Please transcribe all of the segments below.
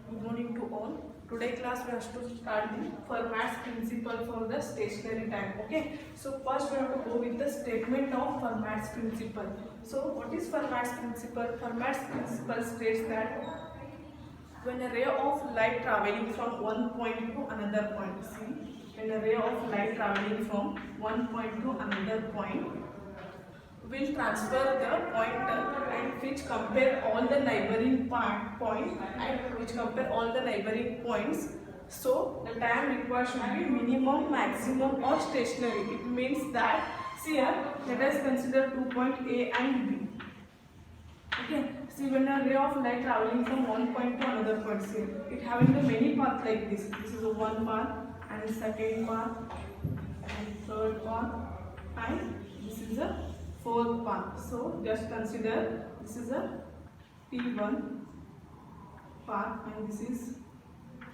Good morning to all. Today class we have to start the Fermat's principle for the stationary time. Okay. So first we have to go with the statement of Fermat's principle. So what is Fermat's principle? Fermat's principle states that when a ray of light traveling from one point to another point, see, when a ray of light traveling from one point to another point will transfer the pointer and which compare all the neighboring point and which compare all the neighboring points. So the time required should be minimum, maximum or stationary. It means that, see here, let us consider 2 point A and B. Okay, see, when a ray of light traveling from one point to another point, see, it having the many paths like this. This is a one path and second path and third path and this is a fourth path. So just consider this is a T1 path and this is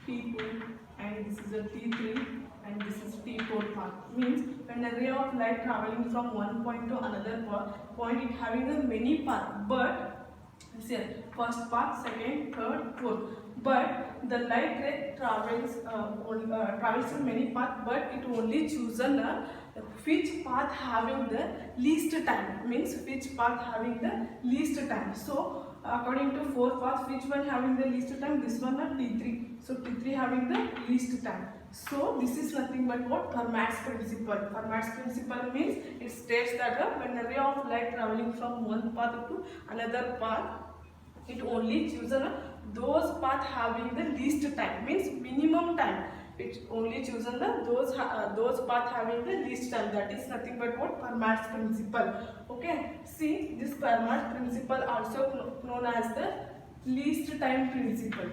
T2 and this is a T3 and this is T4 path. Means when a ray of light traveling from one point to another point, it having a many path, but here first path, second, third, fourth. But the light ray travels travels in many paths, but it only chosen which path having the least time. Means which path having the least time. So according to four paths, which one having the least time? This one are T3. So T3 having the least time. So this is nothing but what? Fermat's principle. Fermat's principle means it states that when a ray of light traveling from one path to another path, it only chosen those path having the least time. Means minimum time. It only chosen those path having the least time. That is nothing but what? Fermat's principle. Okay. See, this Fermat's principle also known as the least time principle.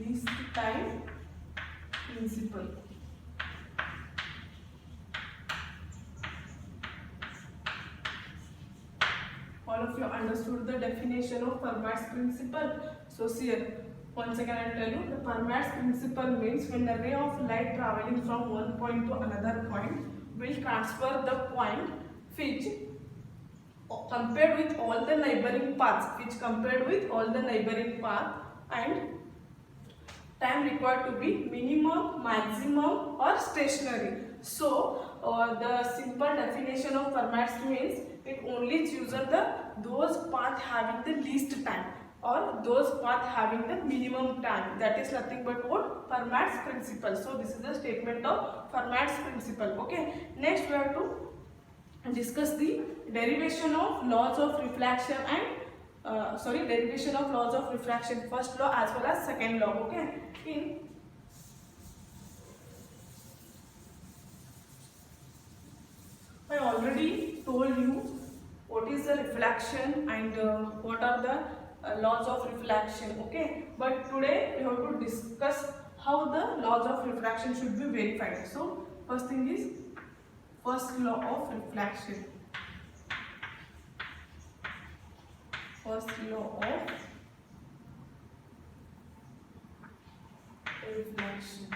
Least time principle. All of you understood the definition of Fermat's principle. So here, once again I will tell you, the Fermat's principle means when a ray of light traveling from one point to another point will transfer the point which compared with all the neighboring paths, and time required to be minimum, maximum or stationary. So the simple definition of Fermat's means it only chooses those paths having the least time or those paths having the minimum time. That is nothing but what? Fermat's principle. So this is the statement of Fermat's principle. Okay. Next we have to discuss the derivation of laws of reflection and derivation of laws of refraction, first law as well as second law. Okay. I already told you what is the reflection and what are the laws of reflection. Okay, but today we have to discuss how the laws of refraction should be verified. So first thing is first law of reflection. First law of reflection.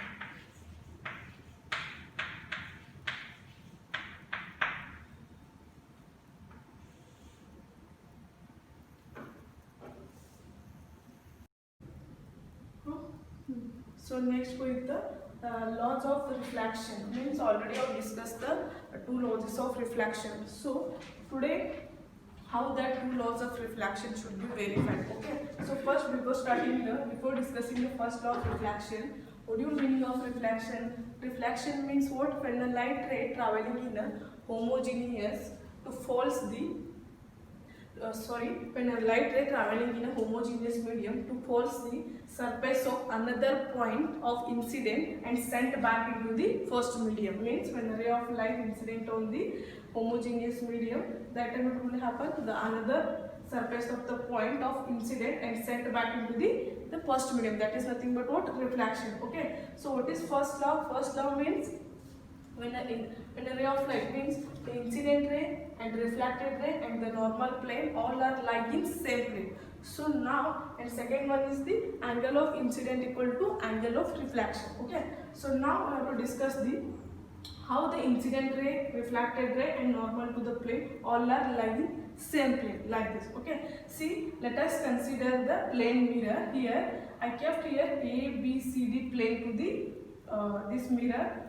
So next with the laws of reflection. Means already I have discussed the two laws of reflection. So today how that two laws of reflection should be verified. Okay. So first before discussing the first law of reflection, what do you mean of reflection? Reflection means what? When a light ray traveling in a homogeneous to falls the when a light ray traveling in a homogeneous medium to falls the surface of another point of incident and sent back into the first medium. Means when a ray of light incident on the homogeneous medium, that time it will happen the another surface of the point of incident and sent back into the first medium. That is nothing but what? Reflection. Okay. So what is first law? First law means when a ray of light, means the incident ray and reflected ray and the normal plane all are lying in same plane. So now, and second one is the angle of incident equal to angle of reflection. Okay. So now we have to discuss the how the incident ray, reflected ray and normal to the plane all are lying same plane like this. Okay, see, let us consider the plane mirror. Here I kept here A, B, C, D plane to the this mirror.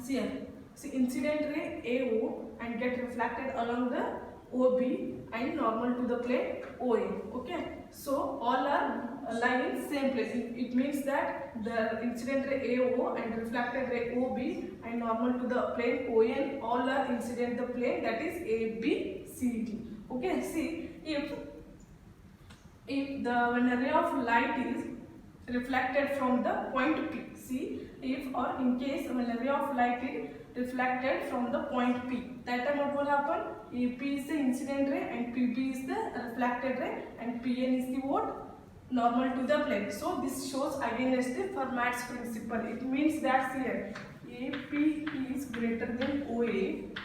See here, see incident ray AO and get reflected along the OB and normal to the plane OA. Okay, so all are lying in same place. It means that the incident ray AO and reflected ray OB and normal to the plane ON all are incident the plane, that is ABCD. Okay, see, if when a ray of light is reflected from the point P, see, if or in case when a ray of light is reflected from the point P, that time what will happen? AP is the incident ray and PB is the reflected ray and PN is the what? Normal to the plane. So this shows again as the Fermat's principle. It means that here AP is greater than OA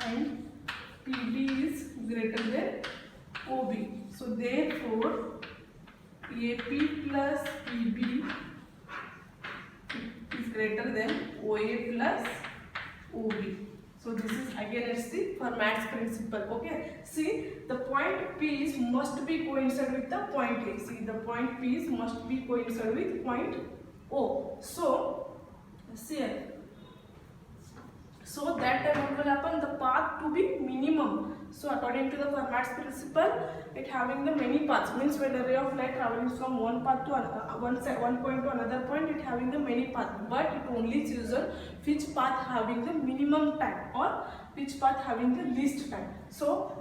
and PB is greater than OB. So therefore AP plus PB is greater than OA plus OB. So this is again as the Fermat's principle. Okay, see, the point P is must be coincide with the point A. See, the point P is must be coincide with point O. So see here. So that time what will happen? The path to be minimum. So according to the Fermat's principle, it having the many paths. Means when a ray of light traveling from one path to one point to another point, it having the many paths. But it only chooses which path having the minimum time or which path having the least time. So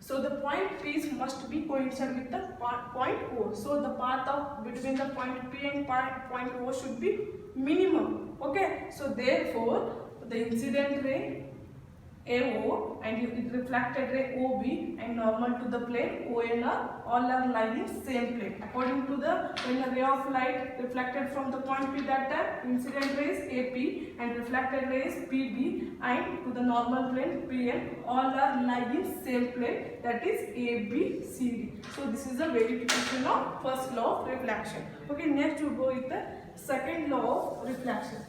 the point P must be coincide with the point O. So the path of between the point P and point O should be minimum. Okay. So therefore the incident ray AO and it reflected ray OB and normal to the plane ON all are lying in same plane. According to the when a ray of light reflected from the point P, that time incident ray is AP and reflected ray is PB and to the normal plane PN all are lying in same plane, that is ABCD. So this is a verification of first law of reflection. Okay, next we go with the second law of reflection.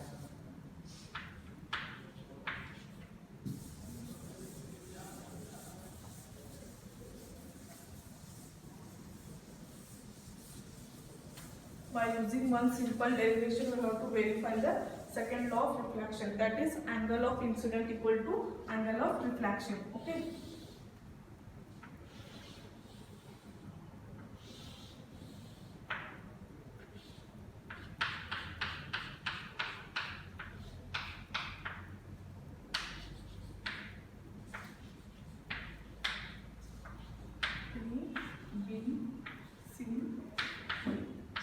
By using one simple derivation, we have to verify the second law of reflection, that is angle of incident equal to angle of reflection. Okay.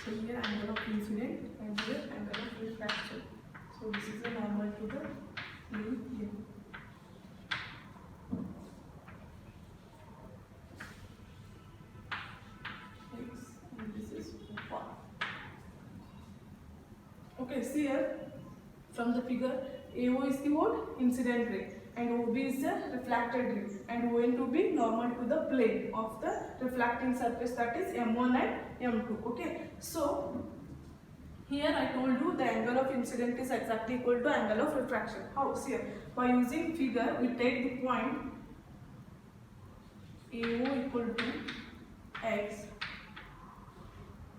So here angle of incident and here angle of refraction. So this is a normal to the plane here. X and this is Y. Okay, see here from the figure AO is the what? Incident ray and OB is the reflected ray and ON to be normal to the plane of the reflecting surface, that is M1 and M2. Okay, so here I told you the angle of incident is exactly equal to angle of refraction. How? See here, by using figure we take the point AO equal to X,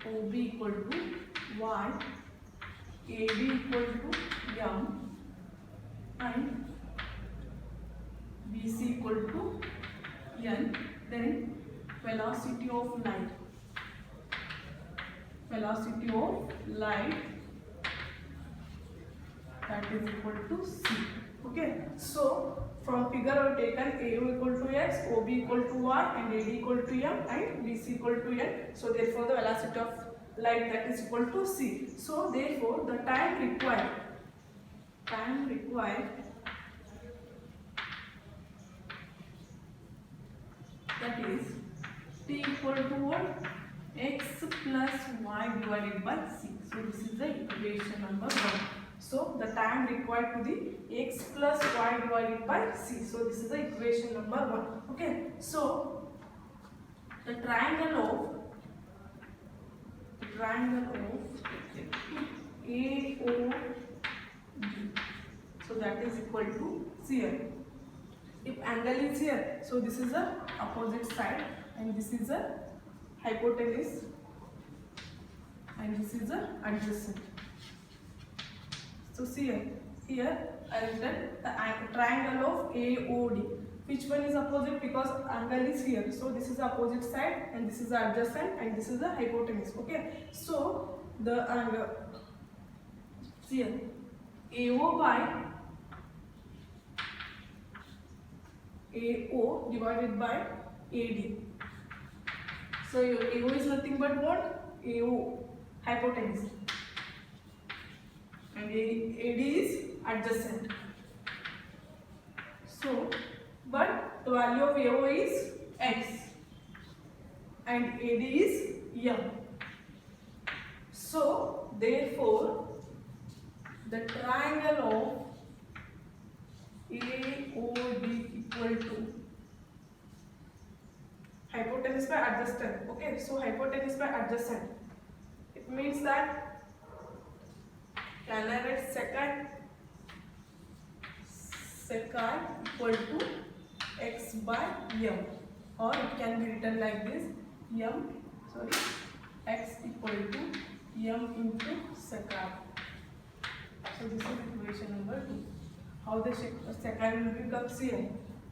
OB equal to Y, AB equal to M and BC equal to N. Then velocity of light that is equal to C. Okay, so from figure I have taken AO equal to X, OB equal to Y and AD equal to M and BC equal to N. So therefore the velocity of light that is equal to C. So therefore the time required that is T equal to what? X plus Y divided by C. So this is the equation number 1. So the time required to the X plus Y divided by C. So this is the equation number 1. Okay. So the triangle of AOB. So that is equal to here. if angle is here, so this is the opposite side and this is the hypotenuse and this is the adjacent. So see here I written the triangle of AOD. Which one is opposite? Because angle is here, so this is the opposite side and this is the adjacent and this is the hypotenuse. Okay, so the angle, see here, AO by AO divided by AD. So your AO is nothing but what? AO, hypotenuse, and AD is adjacent. So, but the value of AO is X and AD is M. So, therefore, the triangle of AOD equal to hypotenuse by adjacent. Okay, so hypotenuse by adjacent. It means that, can I write secant equal to X by M, or it can be written like this, X equal to M into secant. So this is equation number 2. How the secant will become here.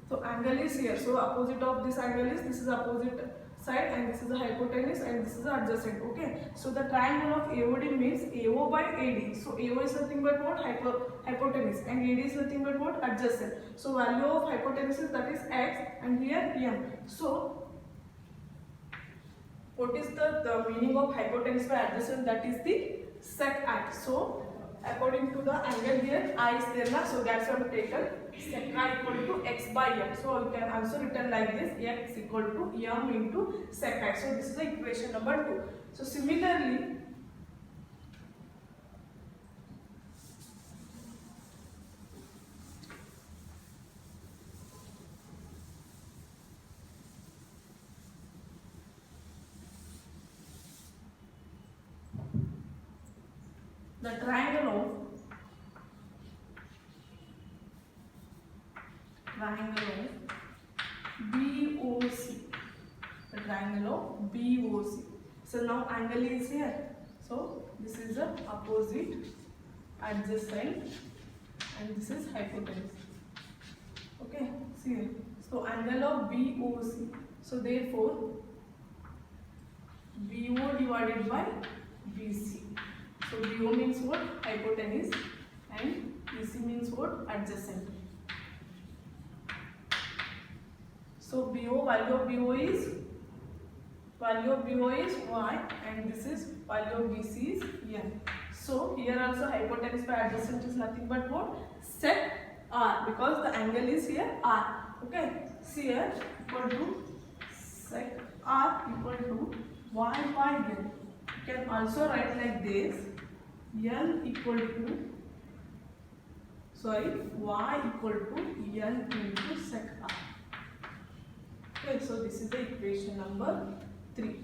So angle is here. So opposite of this angle is, this is opposite side and this is the hypotenuse and this is the adjacent. Okay. So the triangle of AOD means AO by AD. So AO is nothing but what? Hypotenuse, and AD is nothing but what? Adjacent. So value of hypotenuse is, that is X, and here M. So what is the meaning of hypotenuse by adjacent? That is the secant. So according to the angle here, I is there now, so that's why I have taken secant equal to X by M. So you can also written like this, X equal to M into secant. So this is the equation number 2. So similarly, the triangle of BOC, the triangle of BOC. So now angle is here. So this is the opposite, adjacent, and this is hypotenuse. Okay, see here. So angle of BOC. So therefore, BO divided by BC. So BO means what? Hypotenuse, and BC means what? Adjacent. So BO, value of BO is Y, and this is value of BC is N. So here also hypotenuse by adjacent is nothing but what? Sec R, because the angle is here R. Okay, see here, equal to sec R equal to Y by N. You can also write like this, N equal to, Y equal to N into sec R. Okay, so this is the equation number 3.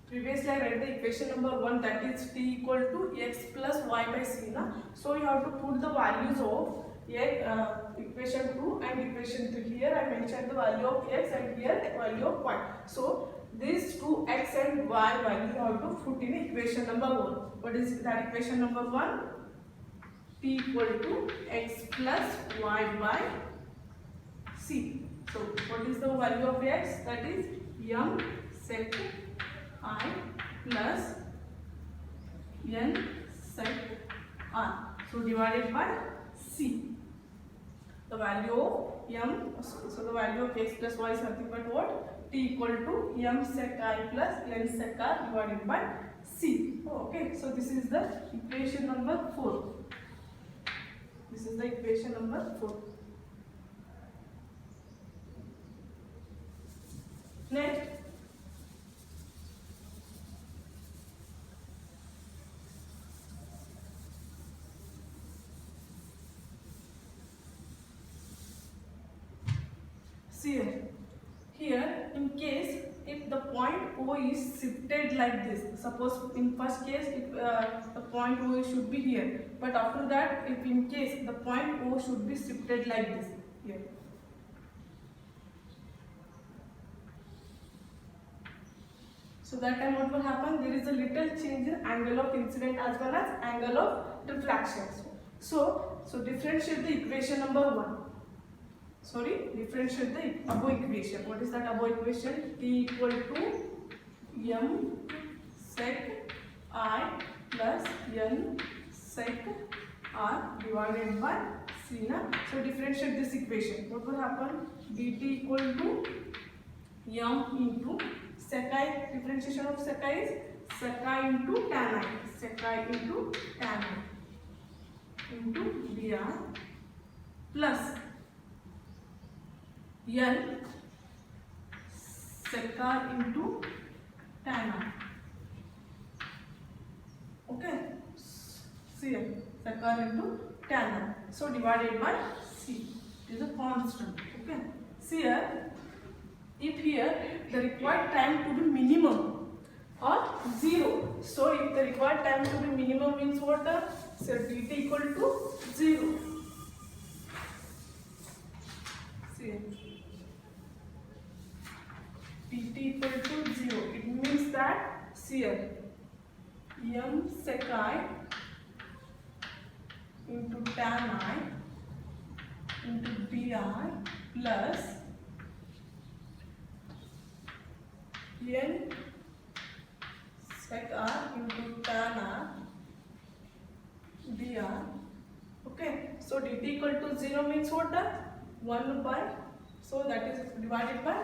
Previously I read the equation number 1, that is T equal to X plus Y by C. So you have to put the values of equation 2 and equation 3. Here I mentioned the value of X and here value of Y. So these two X and Y value you have to put in equation number 1. What is that equation number 1? T equal to X plus Y by C. So what is the value of X? That is M sec I plus N sec R. So divided by C. The value of M, so the value of X plus Y is nothing but what? T equal to M sec I plus N sec R divided by C. Okay, so this is the equation number 4. This is the equation number 4. Next, see here in case if the point O is shifted like this, suppose in first case if the point O should be here, but after that if in case the point O should be shifted like this, So that time what will happen? There is a little change in angle of incident as well as angle of reflection. So differentiate the equation number 1. Differentiate the above equation. What is that above equation? T equal to m sec I plus n sec r divided by c. So differentiate this equation. What will happen? dt equal to m into sec I. Differentiation of sec I is sec I into tan I. Sec I into tan I into dr plus n sec r into tan I. Okay, Cn sec r into tan I. So divided by c is a constant. Okay, see here, if here the required time to be minimum or 0. So if the required time to be minimum means what? So dt equal to 0. See here, dt equal to 0. It means that see here, m sec I into tan I into di plus n sec r into tan r dr. Okay, so dt equal to 0 means what? 1 by, so that is divided by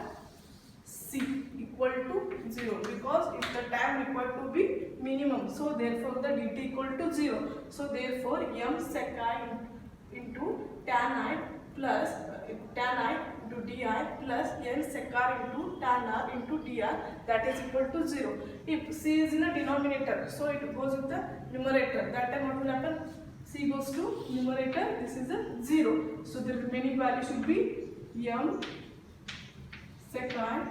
c equal to 0, because if the time required to be minimum, so therefore the dt equal to 0. So therefore m sec I into tan I plus tan I into di plus n sec r into tan r into dr, that is equal to 0. If c is in a denominator, so it goes with the numerator. That time what will happen? C goes to numerator, this is a 0. So the remaining value should be m sec I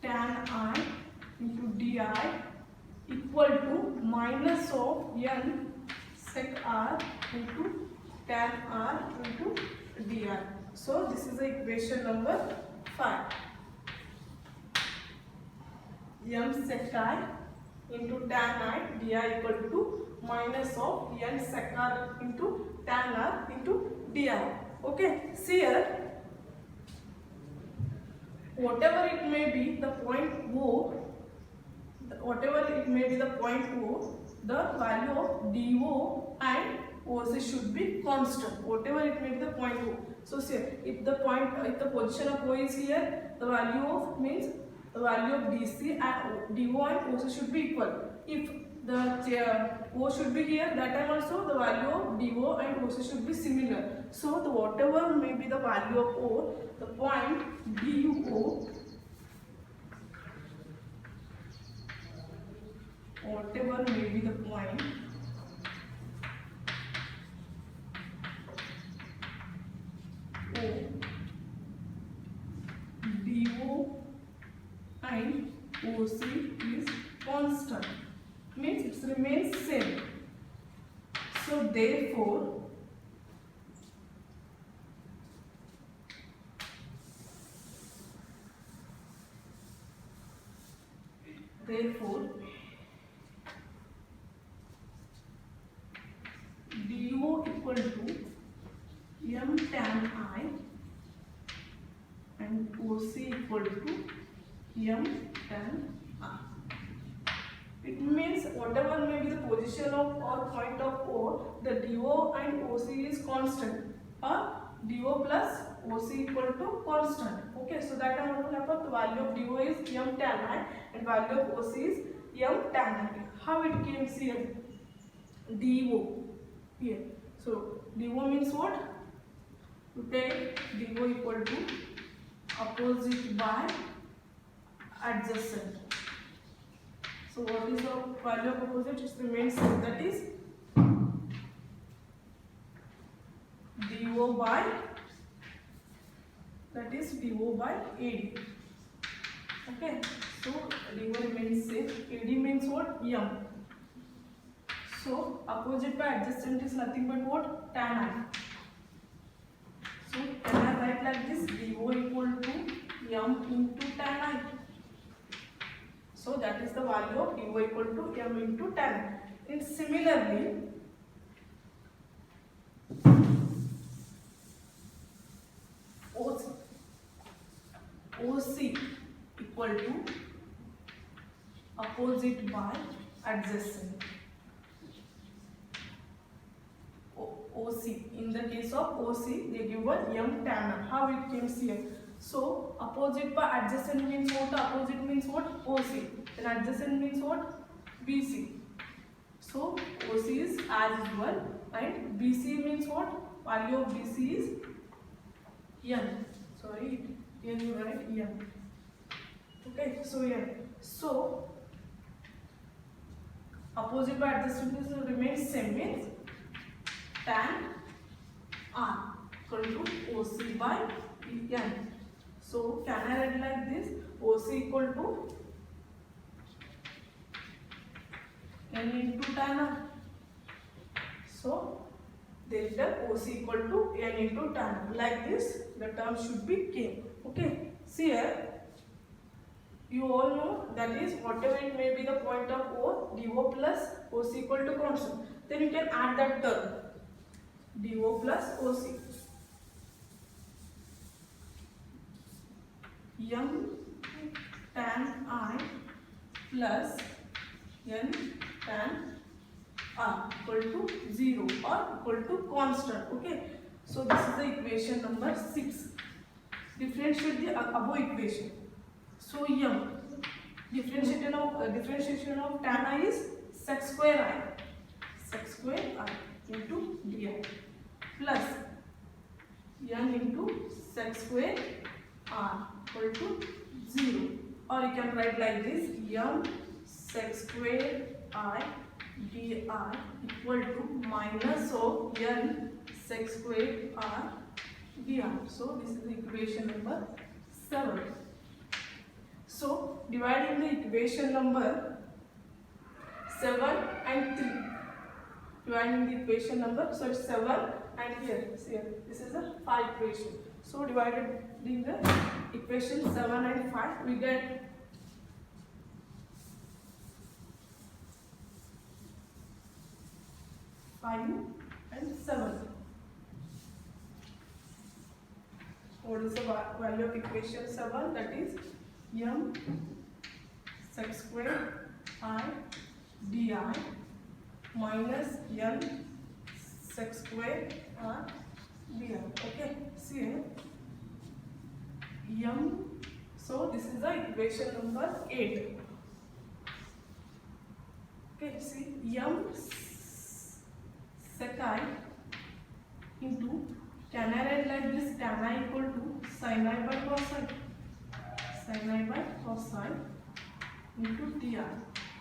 tan I into di equal to minus of n sec r into tan r into dr. So this is the equation number 5. M sec I into tan I di equal to minus of n sec r into tan r into dr. Okay, see here, whatever it may be the point O, the value of DO and OC should be constant. Whatever it may be the point O. So see, if the position of O is here, the value of means the value of DC and DO and OC should be equal. If the O should be here, that time also the value of DO and OC should be similar. So the whatever may be the value of O, the point DO, whatever may be the point O, DO and OC is constant, means it remains same. So therefore DO equal to m tan I and OC equal to m tan I. It means whatever may be the position of or point of O, the DO and OC is constant, or DO plus OC equal to constant. Okay, so that time what will happen? The value of DO is m tan I and value of OC is m tan I. How it came here? DO here. So DO means what? To take DO equal to opposite by adjacent. So what is the value of opposite? It remains same, that is DO by AD. Okay, so DO remains same. AD means what? M. So opposite by adjacent is nothing but what? Tan I. So can I write like this? DO equal to M into tan I. So that is the value of dy equal to m into tan. And similarly, OC equal to opposite by adjacent. OC, in the case of OC they give one m tan. How it comes here? So opposite by adjacent means what? Opposite means what? OC. Then adjacent means what? BC. So OC is as usual and BC means what? Value of BC is n. Sorry, here you write n. Okay, so n. So opposite by adjacent will remain same, means tan r equal to OC by n. So can I write like this? OC equal to n into tan r. So delta OC equal to n into tan. Like this, the term should be k. Okay. See here, you all know that is whatever it may be the point of O, DO plus OC equal to constant. Then you can add that term DO plus OC. M tan I plus n tan r equal to 0 or equal to constant. Okay. So this is the equation number 6. Differentiate the above equation. So m differentiation of tan I is sec square I into di plus n into sec square r equal to 0, or you can write like this m sec square I di equal to minus of n sec square r dr. So this is the equation number 7. So dividing the equation number 7 and 3, dividing the equation number, so it's 7 and here this is a 5 equation. So divided in the equation 7 and 5 we get 5 and 7. What is the value of equation 7? That is m sec square I di minus n sec square r dr. Okay, see here m. So this is the equation number 8. Okay, see m sec I into, can I write like this, tan I equal to sin I by cos I, into dr.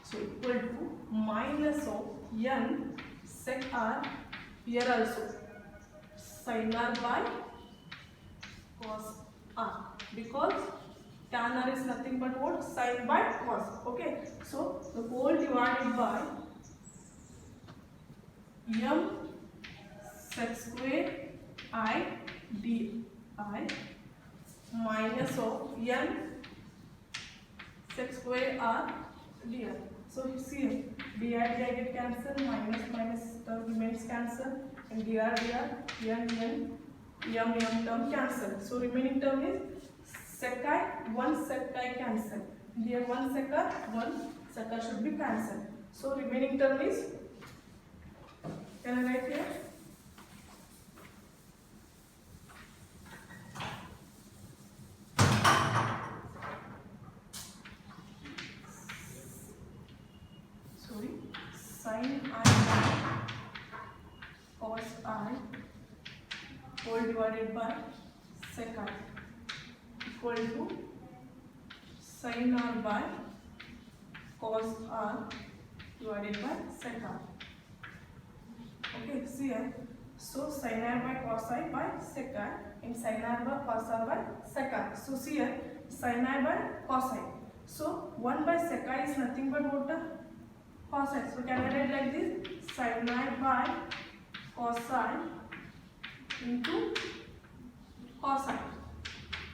So equal to minus of n sec r, here also sin r by cos r, because tan r is nothing but what? Sin by cos. Okay, so the whole divided by m sec square I di minus of n sec square r dr. So you see di get cancel, minus term remains cancel, and dr n term cancel. So remaining term is sec I, one sec I cancel. Here one sec r should be cancelled. So remaining term is, can I write here? Sin I cos I whole divided by sec I equal to sin R by cos R divided by sec R. Okay, see here. So sin R by cos I by sec R and sin R by cos R by sec R. So see here, sin I by cos I. So 1 by sec I is nothing but what? Cos I. So can I write like this? Sin I by cos I into cos I.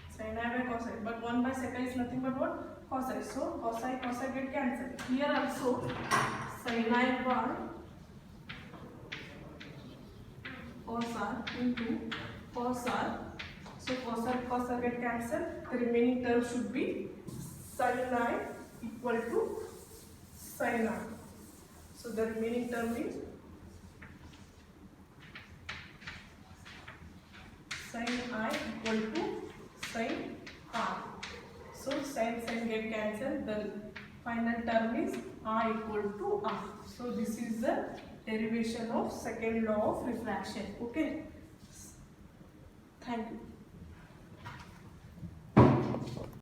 Sin I by cos I. But 1 by sec I is nothing but what? cos I. So cos I get cancelled. Here also sin I bar cos R into cos R. So cos R get cancelled. The remaining term should be sin I equal to sin R. So the remaining term is sin I equal to sin R. So sin get cancelled. The final term is R equal to R. So this is the derivation of second law of refraction. Okay. Thank you.